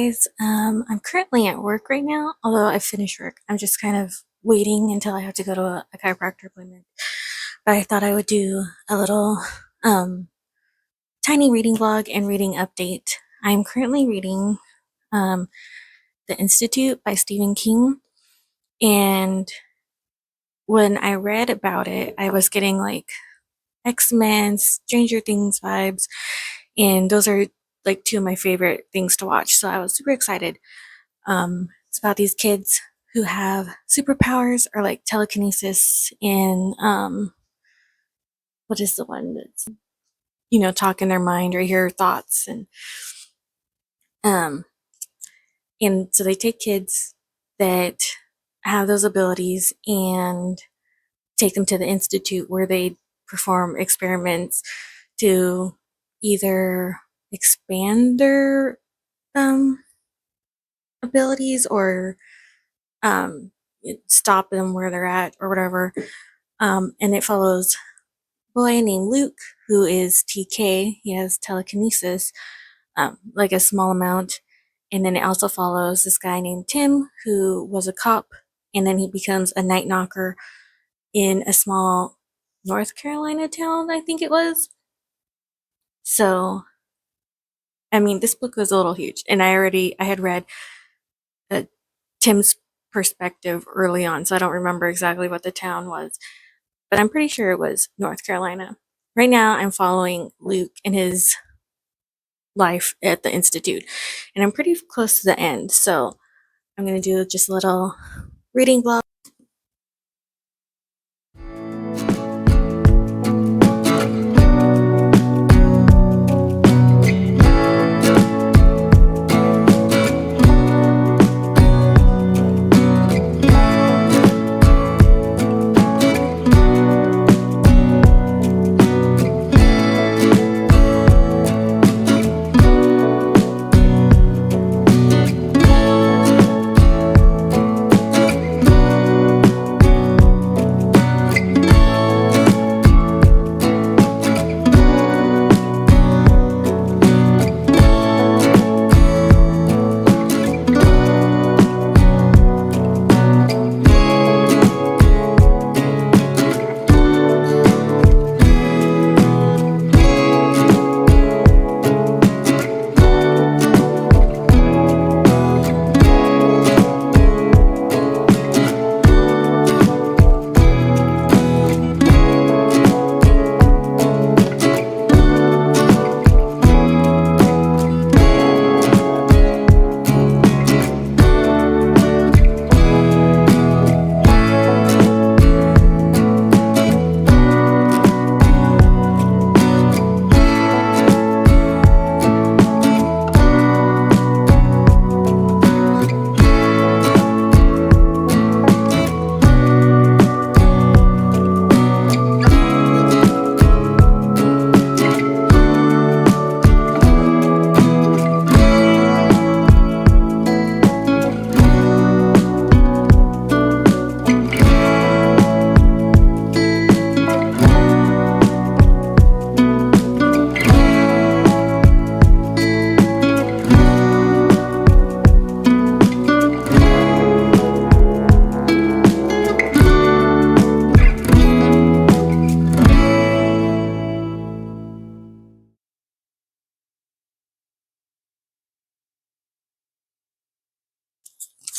guys. I'm currently at work right now, although I finished work. I'm just kind of waiting until I have to go to a chiropractor appointment. But I thought I would do a little um, tiny reading vlog and reading update. I'm currently reading um, The Institute by Stephen King. And when I read about it, I was getting like X-Men, Stranger Things vibes. And those are like two of my favorite things to watch. So I was super excited. It's about these kids who have superpowers or like telekinesis and what is the one that's talk in their mind or hear thoughts um and so they take kids that have those abilities and take them to the institute where they perform experiments to either expand their um abilities or um stop them where they're at or whatever. And it follows a boy named Luke, who is TK. He has telekinesis, like a small amount. And then it also follows this guy named Tim, who was a cop, and then he becomes a night knocker in a small North Carolina town, I think it was. So, I mean, this book was a little huge, and I had read uh, Tim's perspective early on, so I don't remember exactly what the town was, but I'm pretty sure it was North Carolina. Right now, I'm following Luke in his life at the Institute, and I'm pretty close to the end, so I'm going to do just a little reading vlog.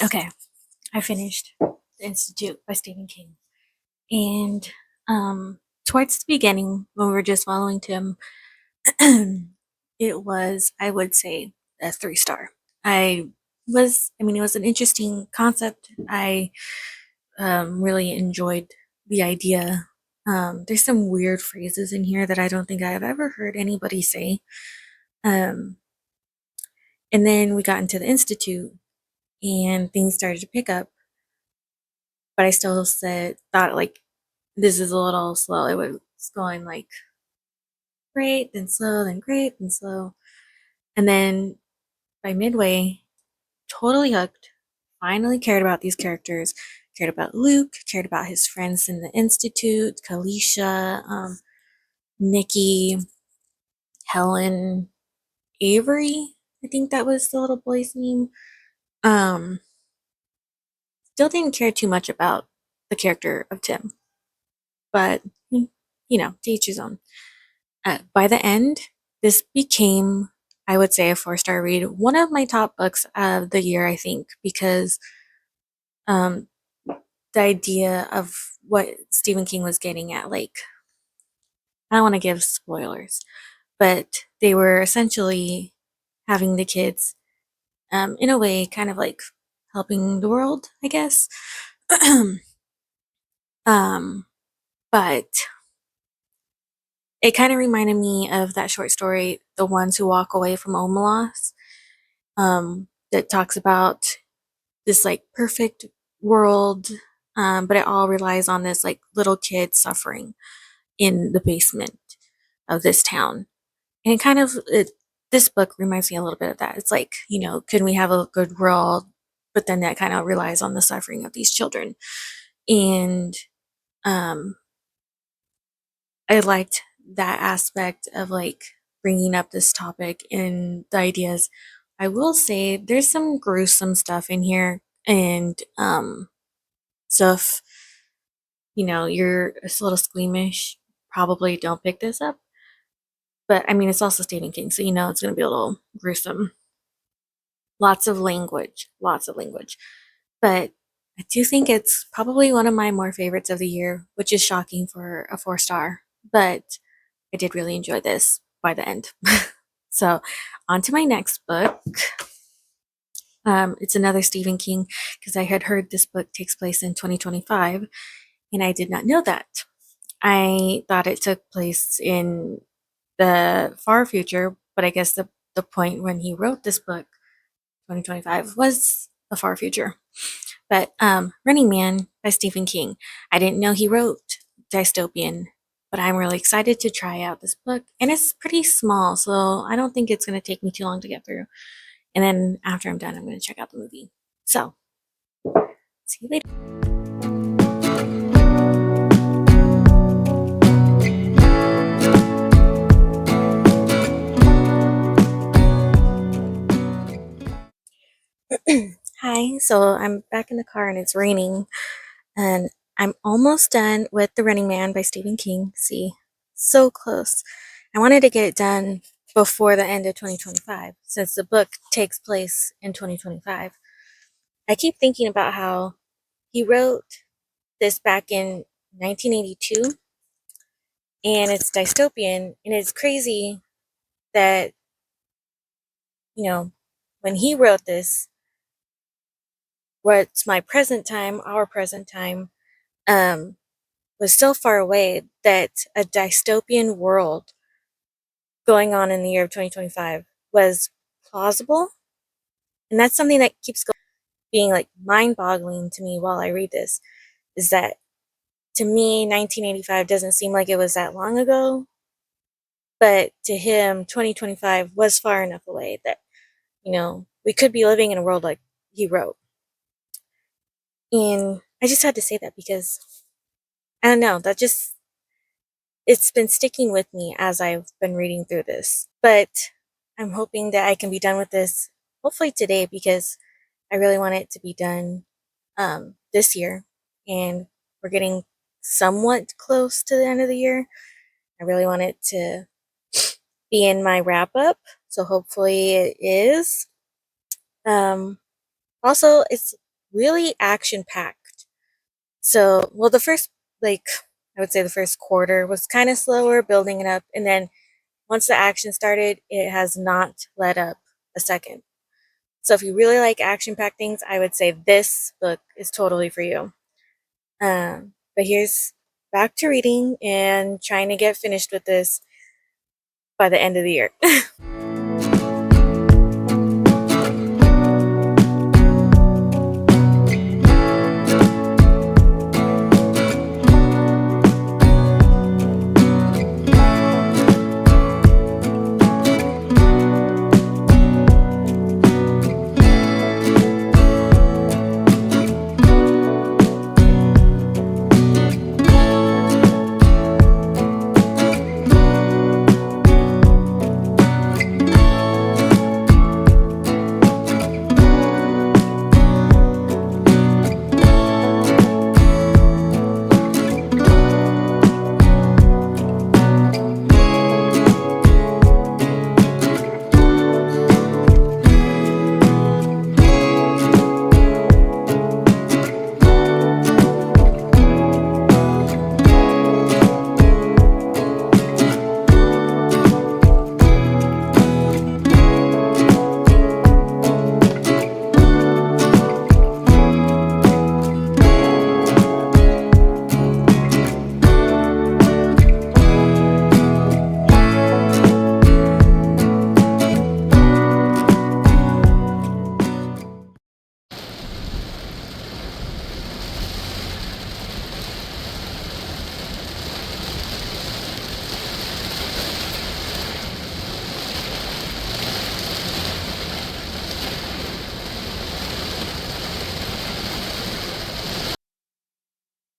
Okay, I finished The Institute by Stephen King. And towards the beginning, when we were just following Tim, it was, I would say, a 3 star. I mean, it was an interesting concept. I really enjoyed the idea. There's some weird phrases in here that I don't think I've ever heard anybody say. Um, and then we got into the Institute and things started to pick up, but I still thought like this is a little slow. It was going like great, then slow, then great, then slow. And then by midway, totally hooked, finally cared about these characters, cared about Luke, cared about his friends in the Institute, Kalisha, Nikki, Helen, Avery, I think that was the little boy's name. Um, Still didn't care too much about the character of Tim, but to each his own. By the end, this became, I would say, a 4-star read. One of my top books of the year, I think, because um, the idea of what Stephen King was getting at, like, I don't want to give spoilers, but they were essentially having the kids, in a way, kind of like helping the world, I guess. um, but it kind of reminded me of that short story, The Ones Who Walk Away from Omelas, that talks about this like perfect world, but it all relies on this like little kid suffering in the basement of this town. And this book reminds me a little bit of that. It's like, can we have a good world? But then that kind of relies on the suffering of these children. And um, I liked that aspect of like bringing up this topic and the ideas. I will say there's some gruesome stuff in here. And so if, you're a little squeamish, probably don't pick this up. But I mean, it's also Stephen King, so it's going to be a little gruesome. Lots of language, lots of language. But I do think it's probably one of my more favorites of the year, which is shocking for a 4-star. But I did really enjoy this by the end. So, on to my next book. It's another Stephen King because I had heard this book takes place in 2025, and I did not know that. I thought it took place in the far future, but I guess the point when he wrote this book, 2025, was the far future. But Running Man by Stephen King. I didn't know he wrote dystopian, but I'm really excited to try out this book. And it's pretty small, so I don't think it's going to take me too long to get through. And then after I'm done, I'm going to check out the movie. So, see you later. Hi, so I'm back in the car and it's raining, and I'm almost done with The Running Man by Stephen King. See, so close. I wanted to get it done before the end of 2025 since the book takes place in 2025. I keep thinking about how he wrote this back in 1982 and it's dystopian, and it's crazy that, when he wrote this, what's my present time, our present time, um, was so far away that a dystopian world going on in the year of 2025 was plausible. And that's something that keeps being like mind boggling to me while I read this, is that to me, 1985 doesn't seem like it was that long ago. But to him, 2025 was far enough away that, we could be living in a world like he wrote. And I just had to say that because I don't know, it's been sticking with me as I've been reading through this. But I'm hoping that I can be done with this hopefully today because I really want it to be done this year. And we're getting somewhat close to the end of the year. I really want it to be in my wrap up. So hopefully it is. Also, it's really action packed. So, well, I would say the first quarter was kind of slower, building it up. And then once the action started, it has not let up a second. So if you really like action-packed things, I would say this book is totally for you. But here's back to reading and trying to get finished with this by the end of the year.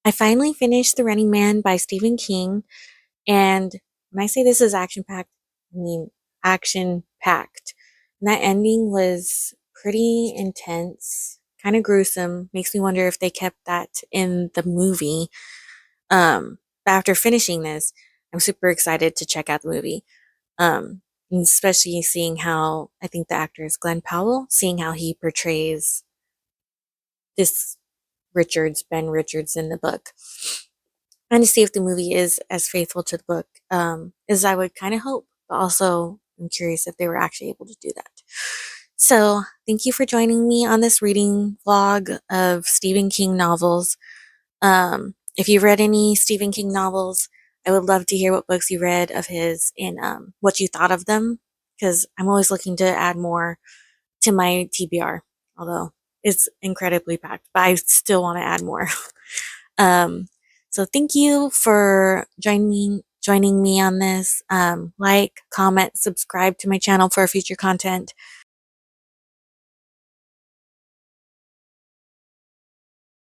I finally finished The Running Man by Stephen King, and when I say this is action packed, I mean action packed. And that ending was pretty intense, kind of gruesome. Makes me wonder if they kept that in the movie. But after finishing this, I'm super excited to check out the movie. And especially seeing how I think the actor is Glenn Powell, seeing how he portrays this Ben Richards in the book, and to see if the movie is as faithful to the book as I would kind of hope. But also, I'm curious if they were actually able to do that. So, thank you for joining me on this reading vlog of Stephen King novels. If you've read any Stephen King novels, I would love to hear what books you read of his and what you thought of them, because I'm always looking to add more to my TBR, although it's incredibly packed, but I still want to add more. um, so thank you for joining me on this. Like, comment, subscribe to my channel for future content.